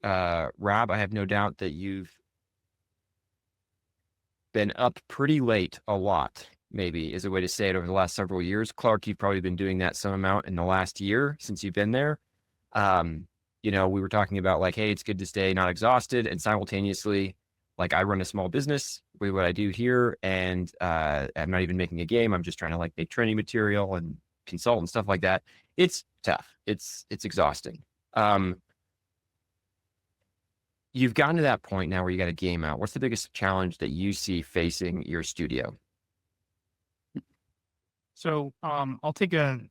Rob, I have no doubt that you've been up pretty late a lot, maybe is a way to say it, over the last several years. Clark, you've probably been doing that some amount in the last year since you've been there. We were talking about like, hey, it's good to stay not exhausted, and simultaneously, like, I run a small business with what I do here, and I'm not even making a game. I'm just trying to like make training material and consult and stuff like that. It's tough. It's exhausting. You've gotten to that point now where you got a game out. What's the biggest challenge that you see facing your studio? So I'll take the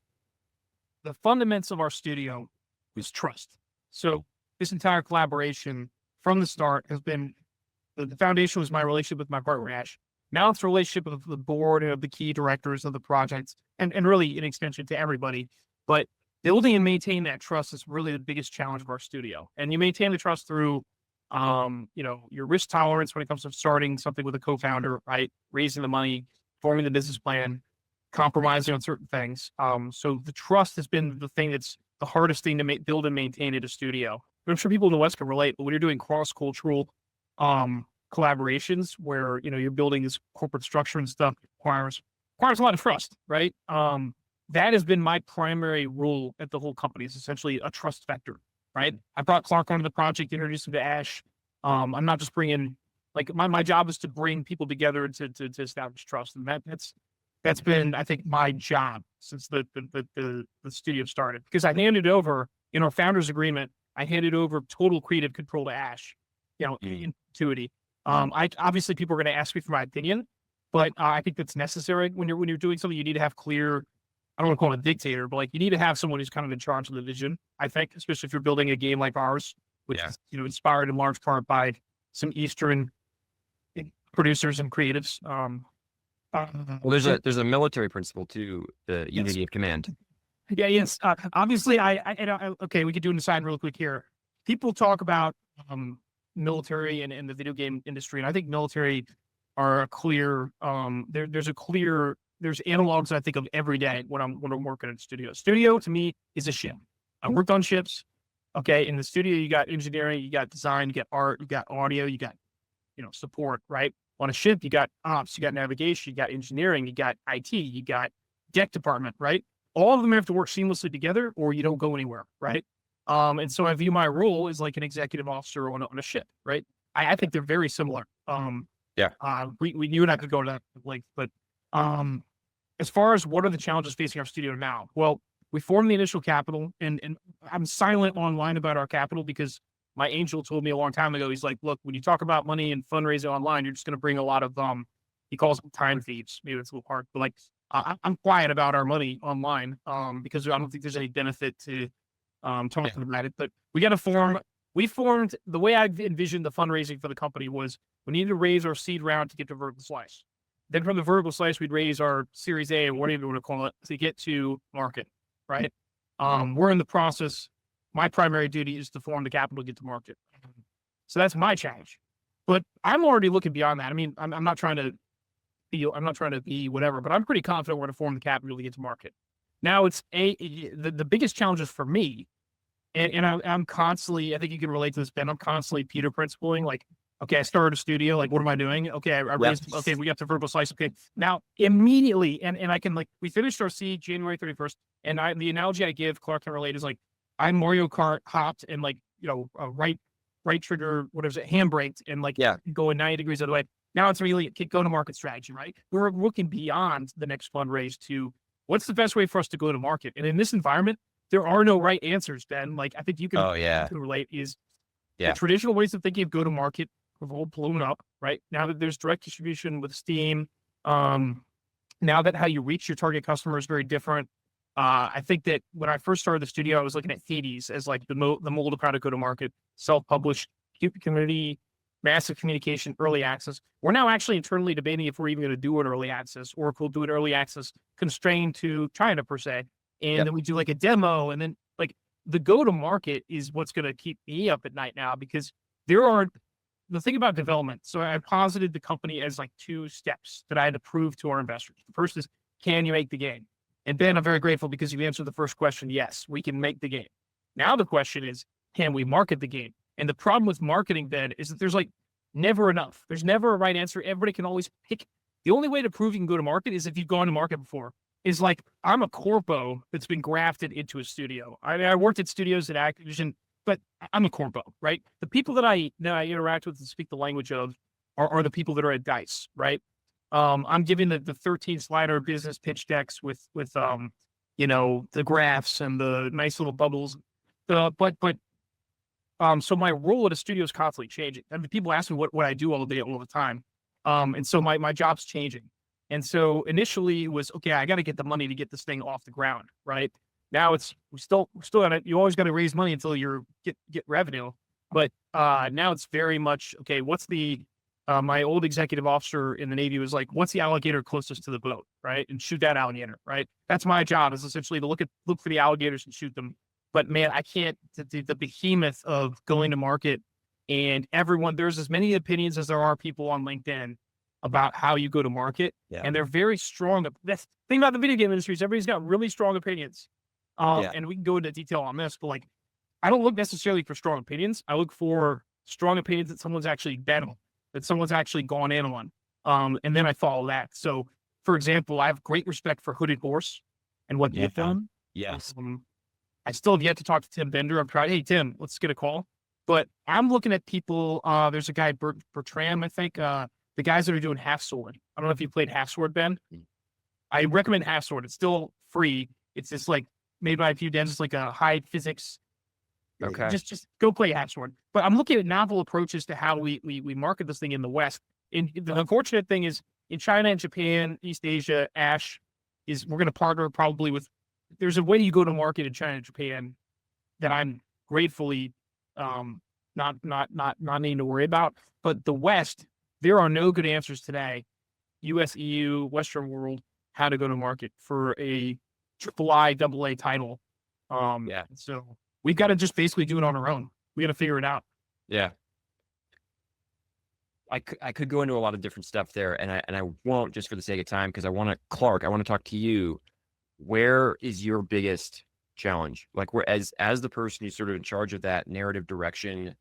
fundamentals of our studio is trust. So this entire collaboration from the start has been, the foundation was my relationship with my partner, Ash. Now it's a relationship of the board and of the key directors of the projects, and really an extension to everybody. But building and maintaining that trust is really the biggest challenge of our studio. And you maintain the trust through your risk tolerance when it comes to starting something with a co-founder, right? Raising the money, forming the business plan, compromising on certain things. So the trust has been the thing that's the hardest thing to build and maintain at a studio. But I'm sure people in the West can relate, but when you're doing cross-cultural collaborations where, you're building this corporate structure and stuff, requires a lot of trust, right? That has been my primary rule at the whole company, is essentially a trust vector. Right. I brought Clark onto the project, introduced him to Ash. I'm not just bringing, like, my job is to bring people together to establish trust. And that's been, I think, my job since the studio started, because I handed over in our founders agreement, I handed over total creative control to Ash, in perpetuity. Obviously people are going to ask me for my opinion, but I think that's necessary when you're doing something. You need to have clear, I don't want to call it a dictator, but like, you need to have someone who's kind of in charge of the vision, I think, especially if you're building a game like ours, which is, inspired in large part by some Eastern producers and creatives. Well, there's a military principle too, the unity of command. Yeah. Yes. Obviously okay, we could do an aside real quick here. People talk about military and the video game industry, and I think military are a clear, there's analogs I think of every day when I'm working in a studio. Studio to me is a ship. I worked on ships. Okay. In the studio, you got engineering, you got design, you got art, you got audio, you got, support, right? On a ship, you got ops, you got navigation, you got engineering, you got IT, you got deck department, right? All of them have to work seamlessly together or you don't go anywhere, right? And so I view my role as like an executive officer on a ship, right? I think they're very similar. You and I could go to that length, but as far as what are the challenges facing our studio now? Well, we formed the initial capital, and I'm silent online about our capital because my angel told me a long time ago, he's like, look, when you talk about money and fundraising online, you're just going to bring a lot of, he calls them time thieves. Maybe it's a little hard, but like, I'm quiet about our money online because I don't think there's any benefit to talking about it, but we formed the way I envisioned the fundraising for the company was we needed to raise our seed round to get to vertical slice. Then from the vertical slice, we'd raise our Series A, or whatever you want to call it, to get to market, right? We're in the process. My primary duty is to form the capital to get to market. So that's my challenge. But I'm already looking beyond that. I mean, I'm not trying to be whatever, but I'm pretty confident we're going to form the capital to get to market. Now it's the biggest challenges for me, and I'm constantly, I think you can relate to this, Ben, I'm constantly Peter principling, like, okay, I started a studio. Like, what am I doing? Okay, I raised, okay, we got the vertical slice. Okay, now immediately, and I can, like, we finished our seed January 31st. And the analogy I give, Clark can relate, is like, I Mario Kart hopped and like, right trigger, what is it, handbraked, and like going 90 degrees the other way. Now it's really a go to market strategy, right? We're looking beyond the next fundraise to what's the best way for us to go to market. And in this environment, there are no right answers, Ben. Like, I think you can, you can relate is the traditional ways of thinking of go to market have all blown up, right? Now that there's direct distribution with Steam, now that how you reach your target customer is very different. I think that when I first started the studio, I was looking at Hades as like the mold of how to go to market, self-published, community, massive communication, early access. We're now actually internally debating if we're even going to do an early access, or if we'll do an early access constrained to China per se. And then we do like a demo, and then like the go to market is what's going to keep me up at night now, because the thing about development. So I posited the company as like two steps that I had to prove to our investors. The first is, can you make the game? And Ben, I'm very grateful because you answered the first question. Yes, we can make the game. Now the question is, can we market the game? And the problem with marketing then is that there's like never enough. There's never a right answer. Everybody can always pick. The only way to prove you can go to market is if you've gone to market before. Is like, I'm a corpo that's been grafted into a studio. I worked at studios at Activision, but I'm a corpo, right? The people that I interact with and speak the language of are the people that are at DICE, right? I'm giving the 13 slider business pitch decks with you know, the graphs and the nice little bubbles. So my role at a studio is constantly changing. I mean, people ask me what I do all day, all the time. And so my job's changing. And so initially it was, okay, I got to get the money to get this thing off the ground, right? Now we're still on it. You always got to raise money until you get revenue. But now it's very much, okay, what's my old executive officer in the Navy was like, what's the alligator closest to the boat, right? And shoot that alligator, right? That's my job, is essentially to look for the alligators and shoot them. But man, I can't, the behemoth of going to market, and there's as many opinions as there are people on LinkedIn about how you go to market. Yeah. And they're very strong. That's the thing about the video game industry is everybody's got really strong opinions. And we can go into detail on this, but like, I don't look necessarily for strong opinions. I look for strong opinions that someone's actually bet on, that someone's actually gone in on. And then I follow that. So for example, I have great respect for Hooded Horse and what they've done. Yes. I still have yet to talk to Tim Bender. I'm trying, hey, Tim, let's get a call. But I'm looking at people, there's a guy, Bertram, I think, the guys that are doing Half Sword. I don't know if you played Half Sword, Ben. I recommend Half Sword. It's still free. It's just like made by a few devs. It's like a high physics. Okay. Just go play Half Sword. But I'm looking at novel approaches to how we market this thing in the West. And the unfortunate thing is in China and Japan, East Asia, we're going to partner probably with, there's a way you go to market in China and Japan that I'm gratefully not needing to worry about. But the West, there are no good answers today, US, EU, Western world, how to go to market for a AAA, AA title. So we've got to just basically do it on our own. We got to figure it out. Yeah. I could go into a lot of different stuff there, and I won't, just for the sake of time, because Clark, I want to talk to you. Where is your biggest challenge? Like, where as the person who's sort of in charge of that narrative direction,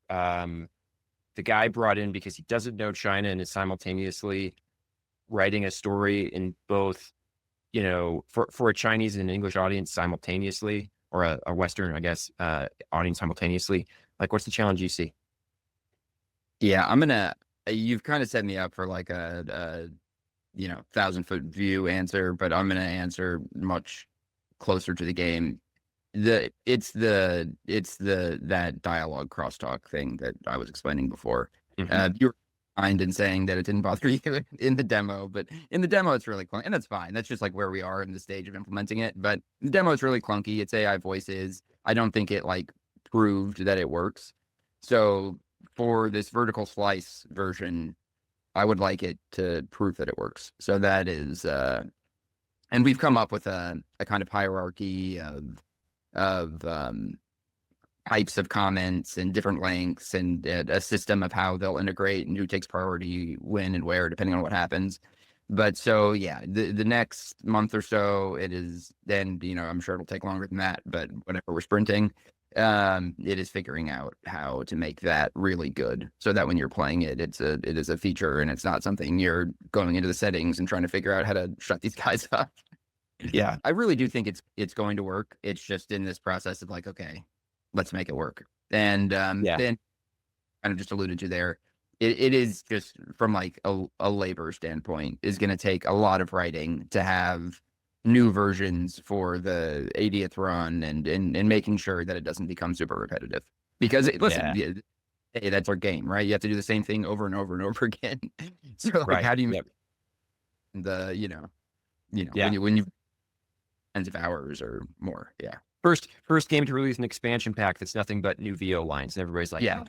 the guy brought in because he doesn't know China and is simultaneously writing a story in both, you know, for a Chinese and an English audience simultaneously, or a Western, I guess, audience simultaneously. Like, what's the challenge you see? Yeah, you've kind of set me up for like a 1,000-foot view answer, but I'm gonna answer much closer to the game. It's that dialogue crosstalk thing that I was explaining before. Mm-hmm. You were kind in saying that it didn't bother you in the demo, but in the demo it's really clunky, and that's fine. That's just like where we are in the stage of implementing it. But the demo is really clunky. It's AI voices. I don't think it like proved that it works. So for this vertical slice version, I would like it to prove that it works. So that is, and we've come up with a kind of hierarchy of types of comments and different lengths, and a system of how they'll integrate and who takes priority when and where, depending on what happens. But so, yeah, the next month or so, it is then, I'm sure it'll take longer than that, but whenever we're sprinting, it is figuring out how to make that really good, so that when you're playing it, it is a feature, and it's not something you're going into the settings and trying to figure out how to shut these guys up. Yeah. I really do think it's going to work. It's just in this process of like, okay, let's make it work. And then kind of just alluded to there, it is just from like a labor standpoint is going to take a lot of writing to have new versions for the 80th run, and making sure that it doesn't become super repetitive, because hey, that's our game, right? You have to do the same thing over and over and over again. So like, how do you make when you tens of hours or more? Yeah. First game to release an expansion pack that's nothing but new VO lines, and everybody's like, yeah.